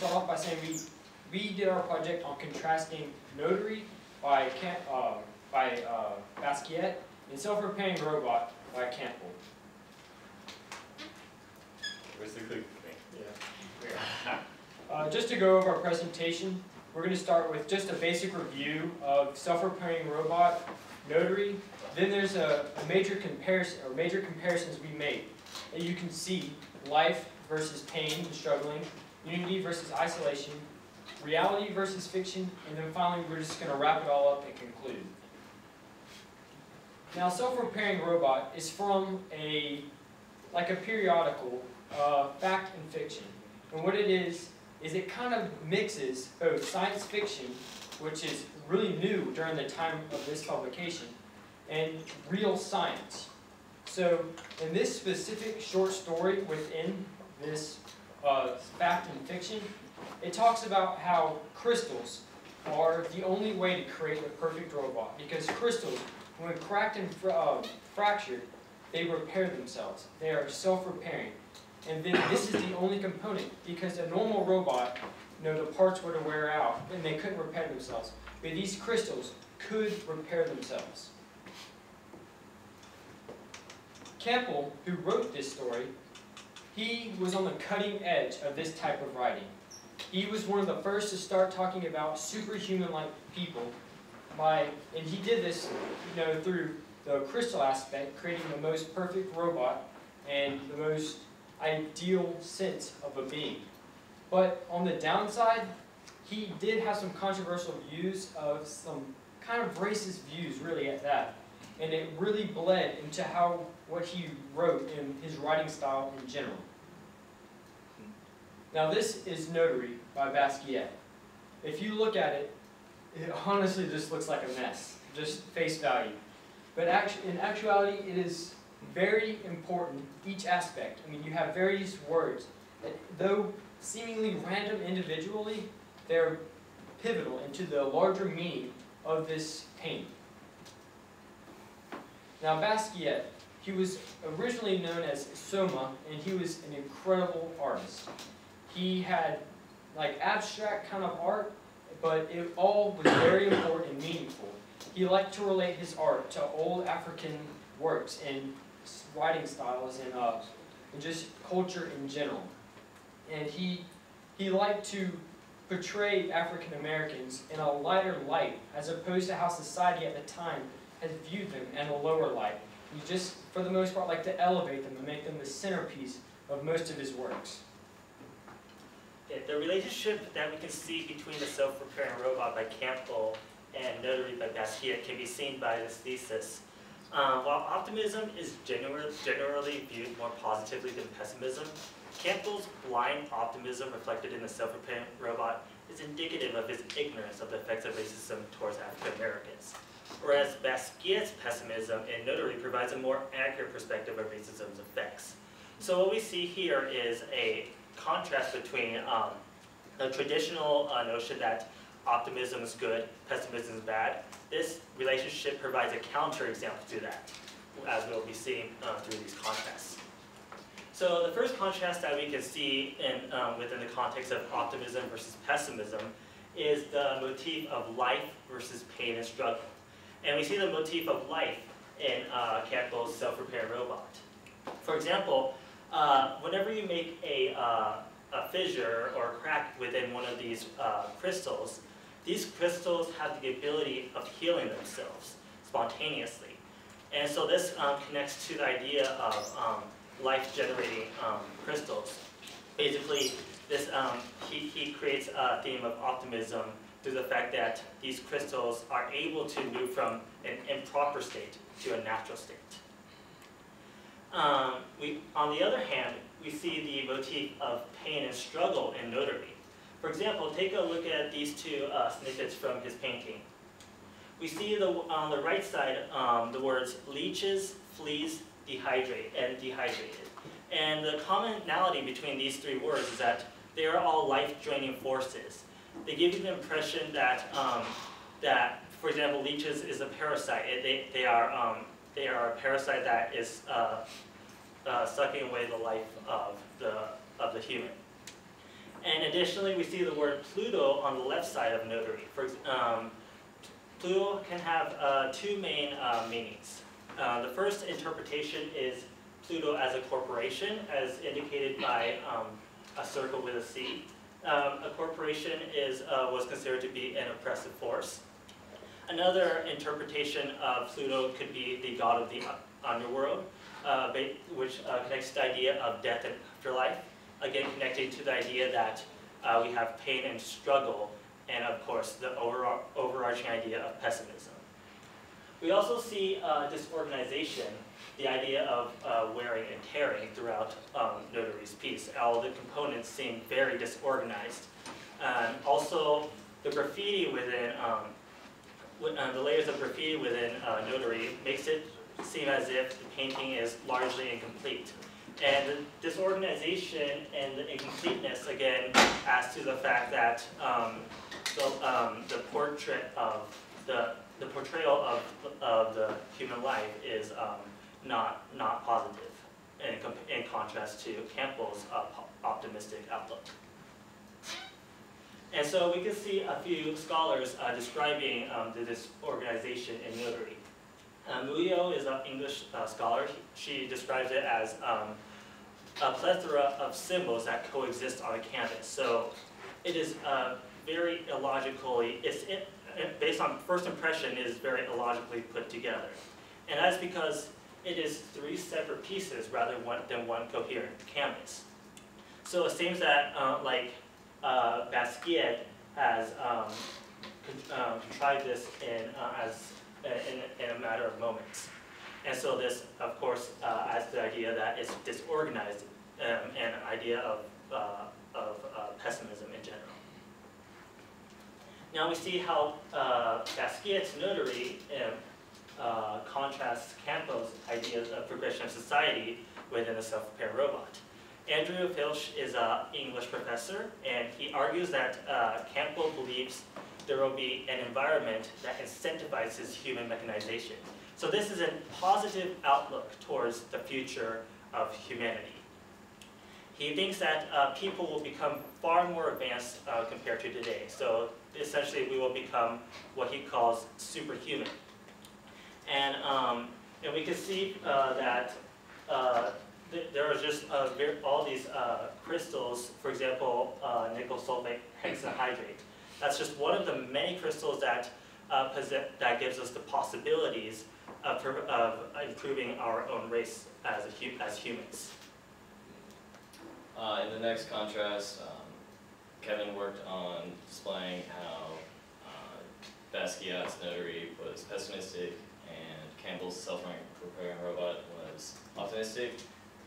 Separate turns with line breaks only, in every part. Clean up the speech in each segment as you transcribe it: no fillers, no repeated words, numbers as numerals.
start off by saying we did our project on contrasting Notary by Basquiat and Self-Repairing Robot by Campbell.
Where's the click thing?
Yeah. Just to go over our presentation, we're going to start with just a basic review of Self-Repairing Robot, Notary. Then there's a major comparisons we made. And you can see life versus pain and struggling, unity versus isolation, reality versus fiction, and then finally we're just going to wrap it all up and conclude. Now, Self-Repairing Robot is from a periodical, fact and fiction. And what it is it kind of mixes both science fiction, which is really new during the time of this publication, and real science. So in this specific short story within this fact and fiction, it talks about how crystals are the only way to create a perfect robot. Because crystals, when cracked and fractured, they repair themselves. They are self-repairing. And then this is the only component, because a normal robot, the parts were to wear out and they couldn't repair themselves. But these crystals could repair themselves. Campbell, who wrote this story, he was on the cutting edge of this type of writing. He was one of the first to start talking about superhuman-like people, and he did this, through the crystal aspect, creating the most perfect robot and the most ideal sense of a being. But on the downside, he did have some controversial views of some kind of racist views, really, at that. And it really bled into what he wrote in his writing style in general. Now this is Notary by Basquiat. If you look at it, it honestly just looks like a mess, just face value. But in actuality, it is very important, each aspect. I mean, you have various words that, though seemingly random individually, they're pivotal into the larger meaning of this painting. Now Basquiat, he was originally known as Soma, and he was an incredible artist. He had abstract kind of art, but it all was very important and meaningful. He liked to relate his art to old African works and writing styles and just culture in general. And he liked to portray African Americans in a lighter light, as opposed to how society at the time had viewed them in a lower light. He just, for the most part, liked to elevate them and make them the centerpiece of most of his works.
The relationship that we can see between the Self-Repairing Robot by Campbell and Notary by Basquiat can be seen by this thesis. While optimism is generally viewed more positively than pessimism, Campbell's blind optimism reflected in the Self-Repairing Robot is indicative of his ignorance of the effects of racism towards African Americans. Whereas Basquiat's pessimism in Notary provides a more accurate perspective of racism's effects. So what we see here is a contrast between the traditional notion that optimism is good, pessimism is bad. This relationship provides a counterexample to that, as we'll be seeing through these contrasts. So the first contrast that we can see within the context of optimism versus pessimism is the motif of life versus pain and struggle. And we see the motif of life in Campbell's Self-Repairing Robot. For example, whenever you make a fissure or a crack within one of these crystals, these crystals have the ability of healing themselves spontaneously. And so this connects to the idea of life-generating crystals. Basically, he creates a theme of optimism through the fact that these crystals are able to move from an improper state to a natural state. On the other hand, we see the motif of pain and struggle in Notary. For example, take a look at these two snippets from his painting. We see on the right side the words leeches, fleas, dehydrated. And the commonality between these three words is that they are all life-draining forces. They give you the impression that, for example, leeches is a parasite. They are a parasite that is sucking away the life of the human. And additionally, we see the word Pluto on the left side of notary. Pluto can have two main meanings. The first interpretation is Pluto as a corporation, as indicated by a circle with a C. A corporation was considered to be an oppressive force. Another interpretation of Pluto could be the god of the underworld, which connects to the idea of death and afterlife, again connecting to the idea that we have pain and struggle, and of course the overarching idea of pessimism. We also see disorganization, the idea of wearing and tearing throughout Notary's piece. All the components seem very disorganized. Also, the graffiti within, the layers of graffiti within Notary makes it seem as if the painting is largely incomplete. And the disorganization and the incompleteness, again, adds to the fact that the portrayal of the human life is not positive, in contrast to Campbell's optimistic outlook. And so we can see a few scholars describing the disorganization in Notary. Muyo is an English scholar. She describes it as a plethora of symbols that coexist on a canvas. So it is very illogically, based on first impression, it is very illogically put together. And that's because it is three separate pieces rather than one coherent canvas. So it seems that Basquiat has contrived this in a matter of moments. And so this, of course, adds to the idea that it's disorganized and an idea of pessimism in general. Now we see how Basquiat's Notary contrasts Campbell's ideas of progression of society within a self-preparing robot. Andrew Filch is an English professor, and he argues that Campbell believes there will be an environment that incentivizes human mechanization. So this is a positive outlook towards the future of humanity. He thinks that people will become far more advanced compared to today. So essentially we will become what he calls superhuman. And we can see that there are just all these crystals, for example, nickel sulfate hexahydrate. That's just one of the many crystals that gives us the possibilities of improving our own race as humans.
In the next contrast, Kevin worked on displaying how Basquiat's Notary was pessimistic and Campbell's self-preparing robot was optimistic.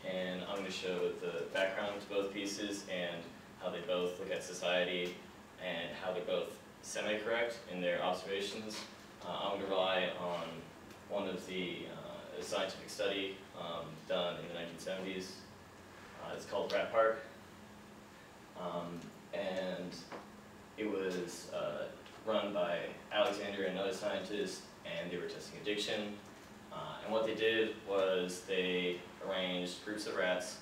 And I'm going to show the background to both pieces and how they both look at society and how they're both semi-correct in their observations. I'm going to rely on one of the scientific study done in the 1970s. It's called Rat Park. And it was run by Alexander and another scientist, and they were testing addiction. And what they did was they arranged groups of rats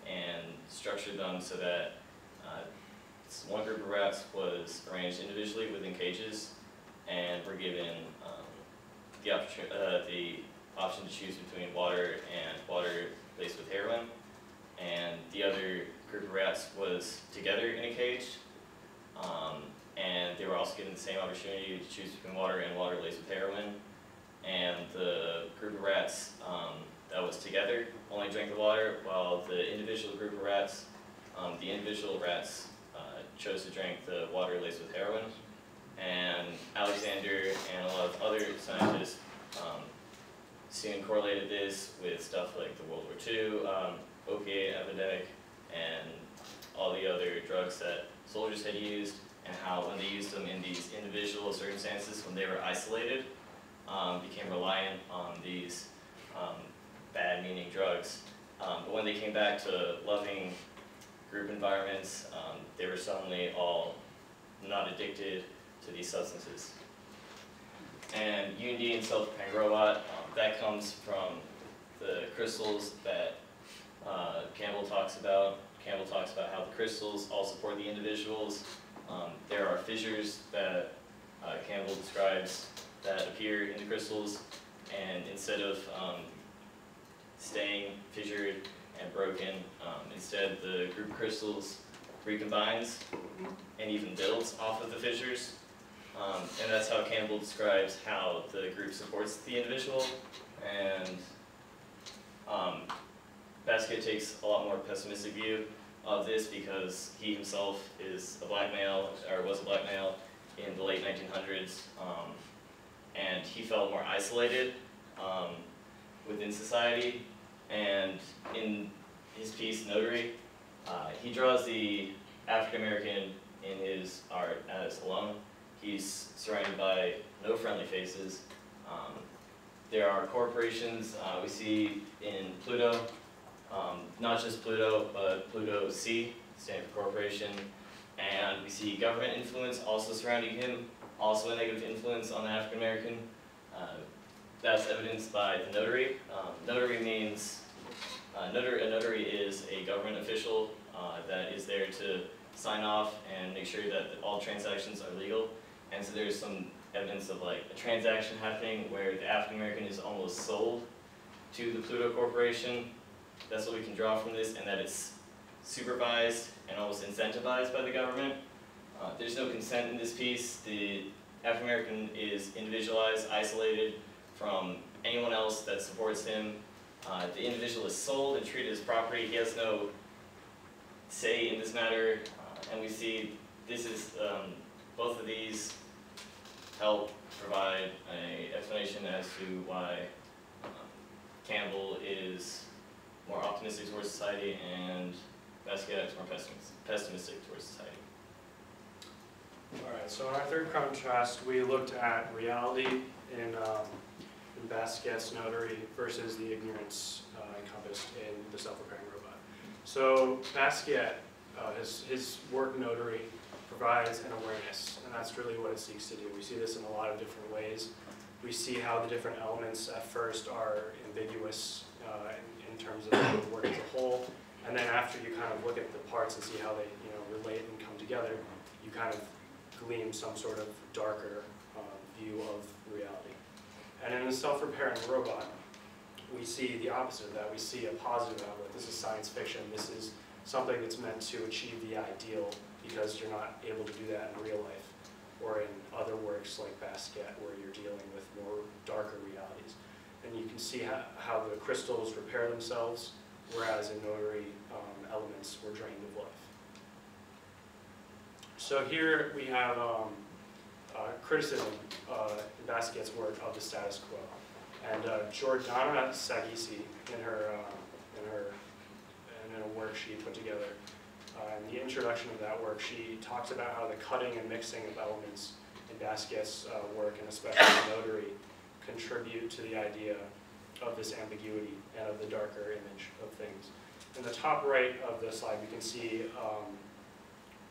and structured them so that one group of rats was arranged individually within cages and were given the option to choose between water and water laced with heroin. And the other group of rats was together in a cage, and they were also given the same opportunity to choose between water and water laced with heroin. And the group of rats that was together only drank the water, while the individual group of rats, chose to drink the water laced with heroin. And Alexander and a lot of other scientists soon correlated this with stuff like the World War II opiate epidemic and all the other drugs that soldiers had used, and how when they used them in these individual circumstances, when they were isolated, became reliant on these bad-meaning drugs. But when they came back to loving group environments, they were suddenly all not addicted to these substances. And unity in self-preparing robot, that comes from the crystals that Campbell talks about. Campbell talks about how the crystals all support the individuals. There are fissures that Campbell describes that appear in the crystals, and instead of staying fissured and broken, instead the group crystals recombines and even builds off of the fissures. And that's how Campbell describes how the group supports the individual. And Basquiat takes a lot more pessimistic view of this because he himself is a black male, or was a black male in the late 1900s, and he felt more isolated within society. And in his piece, Notary, he draws the African American in his art as alone. He's surrounded by no friendly faces. There are corporations we see in Pluto, not just Pluto, but Pluto C, standing for corporation. And we see government influence also surrounding him, also a negative influence on the African American. That's evidenced by the notary. Notary means, a notary is a government official that is there to sign off and make sure that all transactions are legal. And so there's some evidence of like a transaction happening where the African American is almost sold to the Pluto Corporation. That's what we can draw from this, and that it's supervised and almost incentivized by the government. There's no consent in this piece. The African American is individualized, isolated from anyone else that supports him. The individual is sold and treated as property. He has no say in this matter, and we see this is both of these help provide an explanation as to why Campbell is more optimistic towards society and Basquiat is more pessimistic towards society.
All right, so in our third contrast, we looked at reality in Basquiat's Notary versus the ignorance encompassed in the self-repairing robot. So Basquiat, his work Notary provides an awareness, and that's really what it seeks to do. We see this in a lot of different ways. We see how the different elements at first are ambiguous in terms of the work as a whole, and then after you kind of look at the parts and see how they relate and come together, you kind of glean some sort of darker view of reality. And in the self-repairing robot, we see the opposite of that. We see a positive outlet. This is science fiction. This is something that's meant to achieve the ideal because you're not able to do that in real life or in other works like Basquiat where you're dealing with more darker realities. And you can see how the crystals repair themselves, whereas in Notary, elements were drained of life. So here we have criticism in Basquiat's work of the status quo. And Jordana Sagisi, in a work she put together, in the introduction of that work, she talks about how the cutting and mixing of elements in Basquiat's work, and especially in Notary, contribute to the idea of this ambiguity and of the darker image of things. In the top right of the slide, we can see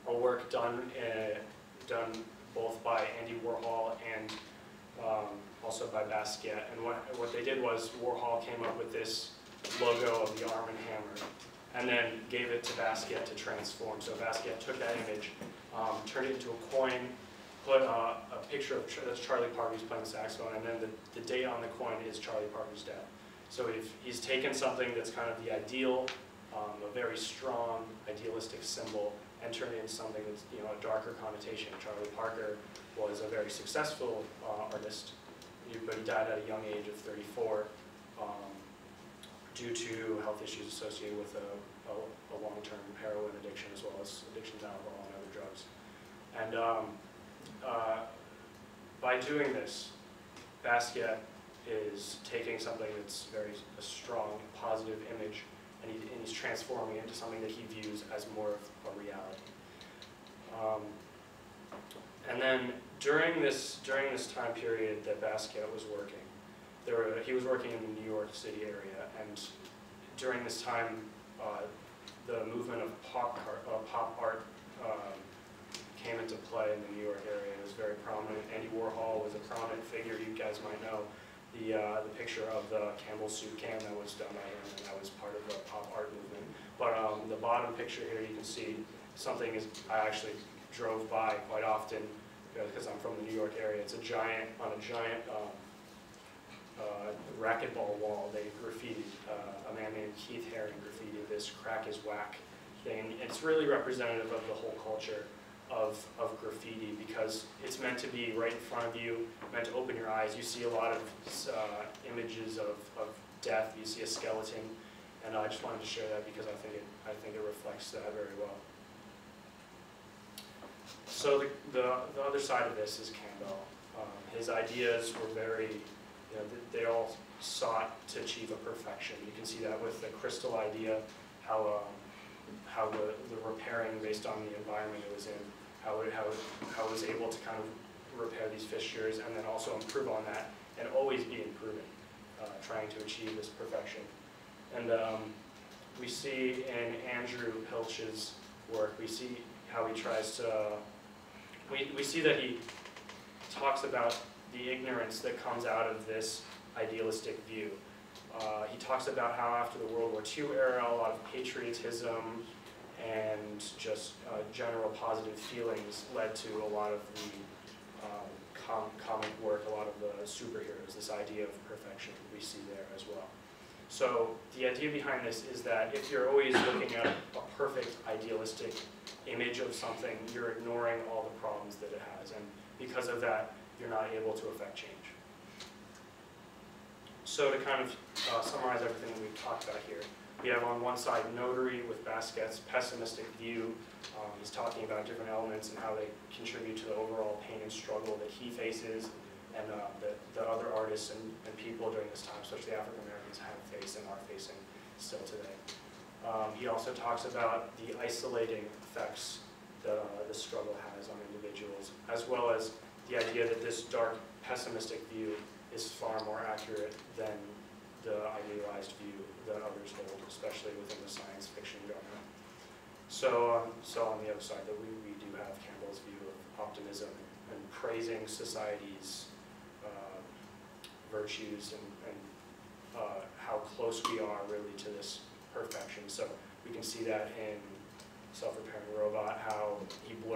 a work done both by Andy Warhol and also by Basquiat. And what they did was Warhol came up with this logo of the Arm and Hammer and then gave it to Basquiat to transform. So Basquiat took that image, turned it into a coin, put a picture of that's Charlie Parker's playing the saxophone, and then the date on the coin is Charlie Parker's death. So he's taken something that's kind of the ideal, a very strong idealistic symbol, and turned it into something that's a darker connotation. Charlie Parker was a very successful artist, but he died at a young age of 34 due to health issues associated with a long-term heroin addiction as well as addiction to alcohol and other drugs. And by doing this, Basquiat is taking something that's a strong, positive image, and he's transforming it into something that he views as more of a reality. And then during this time period that Basquiat was working, he was working in the New York City area, and during this time, the movement of pop art came into play in the New York area. It was very prominent. Andy Warhol was a prominent figure. You guys might know the picture of the Campbell soup can that was done by him, and that was part of the pop art movement. But the bottom picture here, you can see something I actually drove by quite often because I'm from the New York area. It's a giant racquetball wall. They graffitied, a man named Keith Haring graffitied this "crack is whack" thing. It's really representative of the whole culture of graffiti because it's meant to be right in front of you, meant to open your eyes. You see a lot of images of death. You see a skeleton, and I just wanted to share that because I think it reflects that very well. So the other side of this is Campbell. His ideas were very, they all sought to achieve a perfection. You can see that with the crystal idea, how the repairing based on the environment it was in, how it was able to kind of repair these fixtures and then also improve on that and always be improving, trying to achieve this perfection. And we see in Andrew Pilch's work, we see how he tries to, we see that he talks about the ignorance that comes out of this idealistic view. He talks about how after the World War II era, a lot of patriotism and just general positive feelings led to a lot of the comic work, a lot of the superheroes, this idea of perfection we see there as well. So the idea behind this is that if you're always looking at a perfect idealistic image of something, you're ignoring all the problems that it has, and because of that, you're not able to affect change. So to kind of summarize everything that we've talked about here, we have on one side Notary with Basquiat's pessimistic view. He's talking about different elements and how they contribute to the overall pain and struggle that he faces and the other artists and people during this time, especially African Americans, have faced and are facing still today. He also talks about the isolating effects that the struggle has on individuals, as well as the idea that this dark, pessimistic view is far more accurate than the idealized view that others hold, especially within the science fiction genre. So on the other side, that we do have Campbell's view of optimism and praising society's virtues and how close we are really to this perfection. So we can see that in Self-Repairing Robot, how he blurs